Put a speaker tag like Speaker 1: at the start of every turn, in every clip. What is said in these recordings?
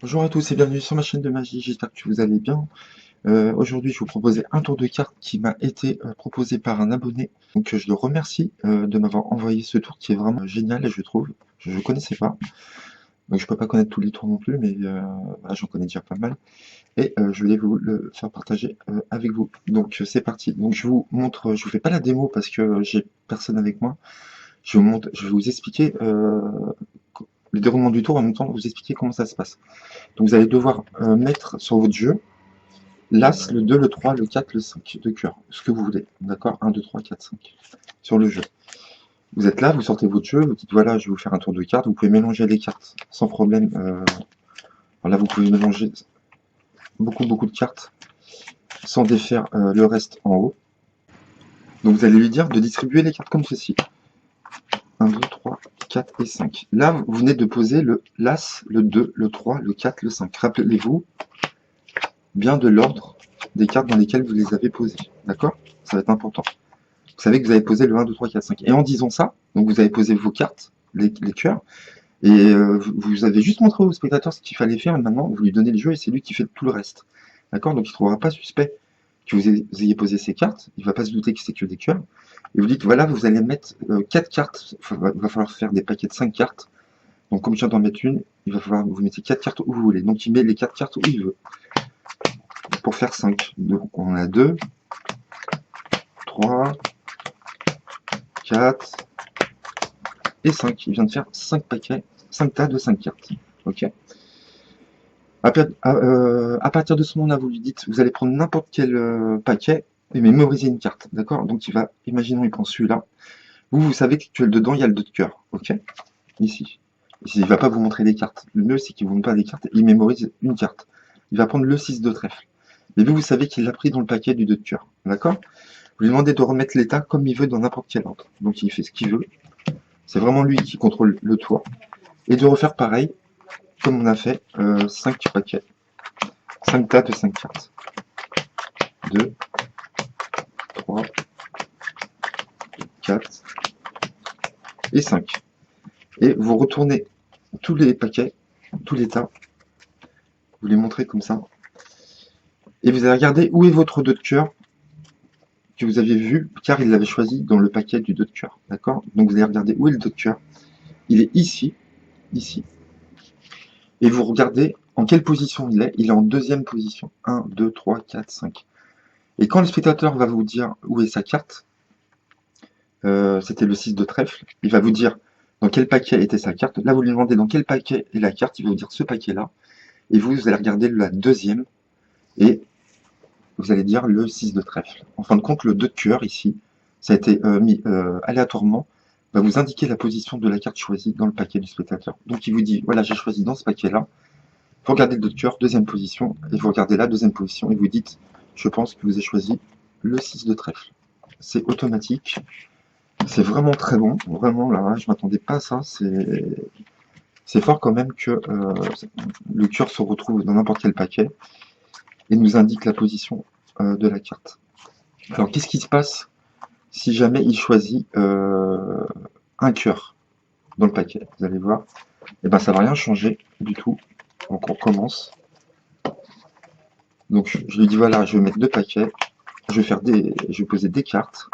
Speaker 1: Bonjour à tous et bienvenue sur ma chaîne de magie, j'espère que vous allez bien. Aujourd'hui je vais vous proposer un tour de cartes qui m'a été proposé par un abonné. Donc je le remercie de m'avoir envoyé ce tour qui est vraiment génial et je trouve. Je ne connaissais pas, donc je peux pas connaître tous les tours non plus, mais voilà, j'en connais déjà pas mal. Et je voulais vous le faire partager avec vous. Donc c'est parti. Donc je vous montre, je vous fais pas la démo parce que j'ai personne avec moi. Je vais vous expliquer le déroulement du tour en même temps, vous expliquer comment ça se passe. Donc vous allez devoir mettre sur votre jeu l'As, le 2, le 3, le 4, le 5 de cœur, ce que vous voulez. D'accord? 1, 2, 3, 4, 5. Sur le jeu. Vous êtes là, vous sortez votre jeu, vous dites voilà, je vais vous faire un tour de cartes. Vous pouvez mélanger les cartes sans problème. Là, vous pouvez mélanger beaucoup de cartes sans défaire le reste en haut. Donc vous allez lui dire de distribuer les cartes comme ceci. 1, 2, 3, 4 et 5. Là, vous venez de poser le l'As, le 2, le 3, le 4, le 5. Rappelez-vous bien de l'ordre des cartes dans lesquelles vous les avez posées. D'accord? Ça va être important. Vous savez que vous avez posé le 1, 2, 3, 4, 5. Et en disant ça, donc vous avez posé vos cartes, les cœurs, et vous avez juste montré au spectateur ce qu'il fallait faire, et maintenant vous lui donnez le jeu et c'est lui qui fait tout le reste. D'accord? Donc il ne trouvera pas suspect que vous ayez posé ces cartes, il ne va pas se douter que c'est que des cœurs. Et vous dites, voilà, vous allez mettre 4 cartes, il va falloir faire des paquets de 5 cartes. Donc comme je viens d'en mettre une, il va falloir que vous mettez 4 cartes où vous voulez. Donc il met les 4 cartes où il veut, pour faire 5. Donc on a 2, 3, 4, et 5. Il vient de faire 5 paquets, 5 tas de 5 cartes. Ok. À partir de ce moment-là, vous lui dites, vous allez prendre n'importe quel paquet et mémoriser une carte. D'accord? Donc il va, imaginons, il prend celui-là. Vous savez que dedans, il y a le 2 de cœur. Ok. Ici. Il ne va pas vous montrer les cartes. Le mieux, c'est qu'il ne vous montre pas les cartes. Il mémorise une carte. Il va prendre le 6 de trèfle. Mais vous savez qu'il l'a pris dans le paquet du 2 de cœur. D'accord? Vous lui demandez de remettre l'état comme il veut dans n'importe quel ordre. Donc il fait ce qu'il veut. C'est vraiment lui qui contrôle le tour. Et de refaire pareil, comme on a fait 5 paquets, 5 tas de 5 cartes. 2, 3, 4 et 5. Et vous retournez tous les paquets, tous les tas, vous les montrez comme ça. Et vous allez regarder où est votre 2 de cœur que vous aviez vu, car il l'avait choisi dans le paquet du 2 de cœur. D'accord? Donc vous allez regarder où est le 2 de cœur. Il est ici, ici. Et vous regardez en quelle position il est. Il est en deuxième position. 1, 2, 3, 4, 5. Et quand le spectateur va vous dire où est sa carte, c'était le 6 de trèfle, il va vous dire dans quel paquet était sa carte. Là, vous lui demandez dans quel paquet est la carte, il va vous dire ce paquet-là. Et vous allez regarder la deuxième, et vous allez dire le 6 de trèfle. En fin de compte, le 2 de cœur, ici, ça a été mis aléatoirement, va vous indiquer la position de la carte choisie dans le paquet du spectateur. Donc il vous dit, voilà, j'ai choisi dans ce paquet-là. Vous regardez le 2 de cœur, deuxième position, et vous regardez la deuxième position, et vous dites, je pense que vous avez choisi le 6 de trèfle. C'est automatique. C'est vraiment très bon. Vraiment, là, je m'attendais pas à ça. C'est fort quand même que le cœur se retrouve dans n'importe quel paquet et nous indique la position de la carte. Alors, qu'est-ce qui se passe si jamais il choisit un cœur dans le paquet? Vous allez voir. Et ben, ça va rien changer du tout. Donc, on recommence. Donc, je lui dis voilà, je vais mettre 2 paquets. Je vais poser des cartes.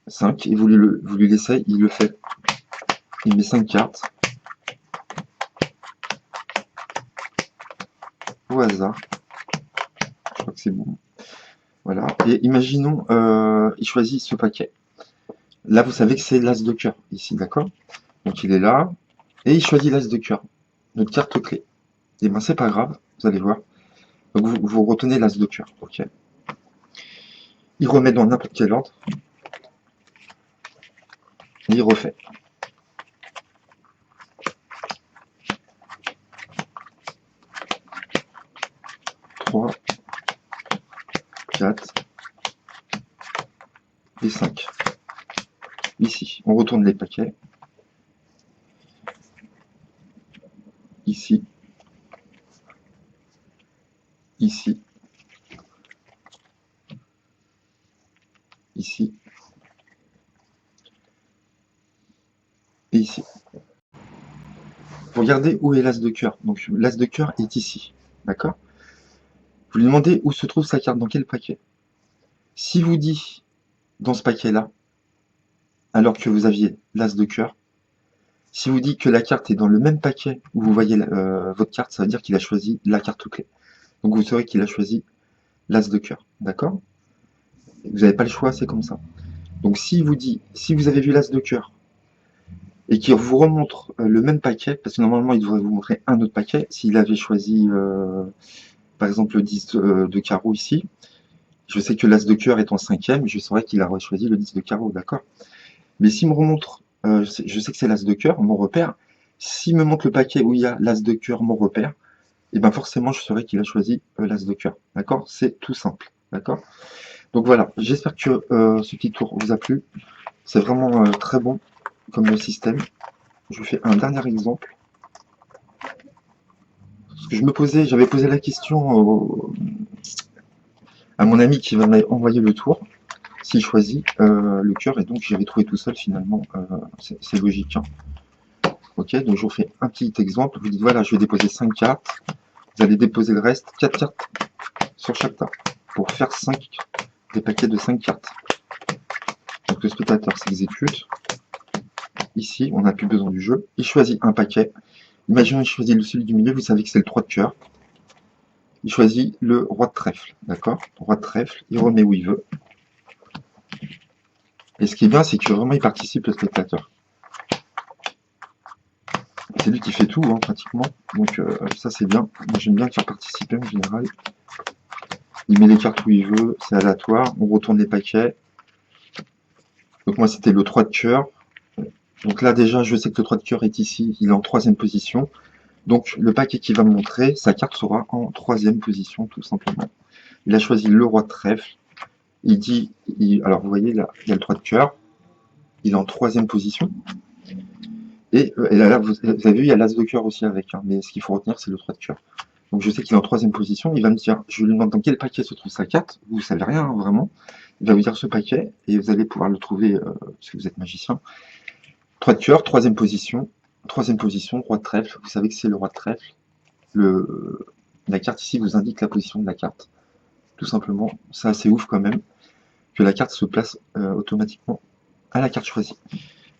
Speaker 1: 5. Et vous lui laissez, il le fait. Il met 5 cartes au hasard. Je crois que c'est bon. Voilà. Et imaginons, il choisit ce paquet. Là, vous savez que c'est l'as de cœur, ici, d'accord? Donc il est là, et il choisit l'as de cœur, notre carte clé. Et ben c'est pas grave, vous allez voir. Donc vous retenez l'as de cœur, ok? Il remet dans n'importe quel ordre, et il refait. 3, 4 et 5. Ici, on retourne les paquets. Ici, ici, ici, et ici. Vous regardez où est l'as de cœur. Donc l'as de cœur est ici. D'accord? Vous lui demandez où se trouve sa carte, dans quel paquet. Si vous dit dans ce paquet-là, alors que vous aviez l'as de cœur, si vous dit que la carte est dans le même paquet où vous voyez votre carte, ça veut dire qu'il a choisi la carte clé. Donc vous saurez qu'il a choisi l'as de cœur. D'accord? Vous n'avez pas le choix, c'est comme ça. Donc si vous dit, si vous avez vu l'as de cœur et qu'il vous remontre le même paquet, parce que normalement il devrait vous montrer un autre paquet, s'il avait choisi par exemple le 10 de carreau ici, je sais que l'as de cœur est en cinquième, je saurais qu'il a choisi le 10 de carreau, d'accord? Mais s'il me remontre, je sais que c'est l'as de cœur, mon repère, s'il me montre le paquet où il y a l'as de cœur, mon repère, et ben forcément je saurais qu'il a choisi l'as de cœur, d'accord? C'est tout simple, d'accord? Donc voilà, j'espère que ce petit tour vous a plu. C'est vraiment très bon comme système. Je vous fais un dernier exemple. Parce que j'avais posé la question à mon ami qui va m'envoyer le tour, s'il choisit le cœur, et donc j'avais trouvé tout seul finalement, c'est logique. Hein. Ok, donc je vous fais un petit exemple. Vous dites voilà, je vais déposer 5 cartes. Vous allez déposer le reste, 4 cartes sur chaque tas, pour faire 5 des paquets de 5 cartes. Donc le spectateur s'exécute. Ici, on n'a plus besoin du jeu. Il choisit un paquet. Imaginons qu'il choisit celui du milieu, vous savez que c'est le 3 de cœur. Il choisit le roi de trèfle, d'accord? Roi de trèfle, il remet où il veut. Et ce qui est bien, c'est que vraiment il participe le spectateur. C'est lui qui fait tout, hein, pratiquement. Donc ça c'est bien. Moi j'aime bien le faire participer en général. Il met les cartes où il veut, c'est aléatoire. On retourne les paquets. Donc moi c'était le 3 de cœur. Donc là déjà je sais que le 3 de cœur est ici, il est en troisième position. Donc le paquet qui va me montrer, sa carte sera en troisième position tout simplement. Il a choisi le roi de trèfle. Il dit, alors vous voyez là, il y a le 3 de cœur. Il est en troisième position. Et là, vous avez vu, il y a l'as de cœur aussi avec. Hein, mais ce qu'il faut retenir, c'est le 3 de cœur. Donc je sais qu'il est en troisième position. Il va me dire, je lui demande dans quel paquet se trouve sa carte. Vous ne savez rien, hein, vraiment. Il va vous dire ce paquet. Et vous allez pouvoir le trouver, parce que vous êtes magicien. 3 de cœur, troisième position. Troisième position, roi de trèfle. Vous savez que c'est le roi de trèfle. La carte ici vous indique la position de la carte. Tout simplement. C'est assez ouf quand même. Que la carte se place automatiquement à la carte choisie.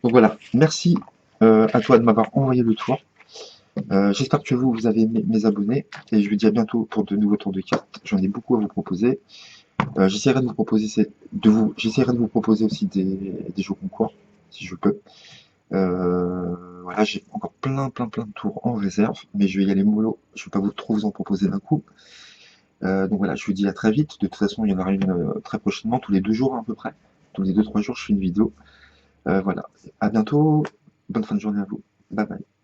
Speaker 1: Donc voilà, merci à toi de m'avoir envoyé le tour. J'espère que vous avez aimé mes abonnés et je vous dis à bientôt pour de nouveaux tours de cartes. J'en ai beaucoup à vous proposer. J'essaierai de vous proposer aussi des jeux concours si je peux. Voilà, j'ai encore plein de tours en réserve, mais je vais y aller mollo. Je ne vais pas trop vous en proposer d'un coup. Donc voilà, je vous dis à très vite. De toute façon, il y en aura une très prochainement, tous les 2 jours à peu près. Tous les 2-3 jours, je fais une vidéo. Voilà. À bientôt. Bonne fin de journée à vous. Bye bye.